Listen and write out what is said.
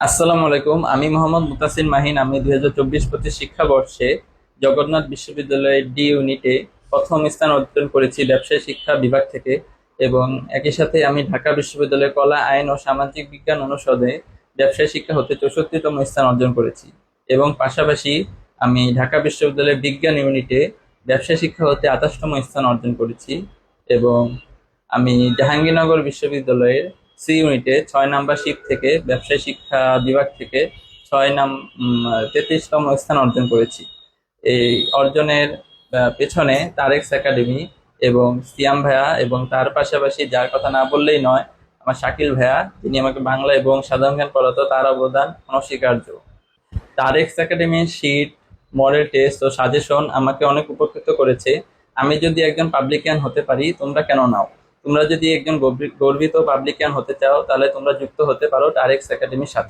আসসালামু আলাইকুম। আমি মোহাম্মদ মুতাসির মাহিন। আমি 2024-25 শিক্ষাবর্ষে জগন্নাথ বিশ্ববিদ্যালয়ের ডি ইউনিটে প্রথম স্থান অর্জন করেছি ব্যবসায় শিক্ষা বিভাগ থেকে। এবং একই সাথে আমি ঢাকা বিশ্ববিদ্যালয়ের কলা, আইন ও সামাজিক বিজ্ঞান অনুষদে ব্যবসায় শিক্ষা হতে 64তম স্থান অর্জন করেছি। এবং পাশাপাশি আমি ঢাকা বিশ্ববিদ্যালয়ের বিজ্ঞান ইউনিটে ব্যবসায় শিক্ষা হতে 28তম স্থান অর্জন করেছি। এবং আমি জাহাঙ্গীরনগর বিশ্ববিদ্যালয়ের সি ইউনিটে 6 নাম্বার শিফট থেকে ব্যবসায় শিক্ষা বিভাগ থেকে 33তম স্থান অর্জন করেছি। এই অর্জনের পেছনে তারেক্স একাডেমি এবং সিয়াম ভাইয়া, এবং তার পাশাপাশি যার কথা না বললেই নয়, আমার শাকিল ভাইয়া, যিনি আমাকে বাংলা এবং সাধারণ জ্ঞান পড়াতো, তার অবদান অনস্বীকার্য। তারেক্স একাডেমির শীট, মডেল টেস্ট ও সাজেশন আমাকে অনেক উপকৃত করেছে। আমি যদি একজন পাবলিকান হতে পারি, তোমরা কেন নাও? তোমরা যদি একজন গর্বিত পাবলিকান হতে চাও, তাহলে তোমরা যুক্ত হতে পারো তারেক্স একাডেমির সাথে।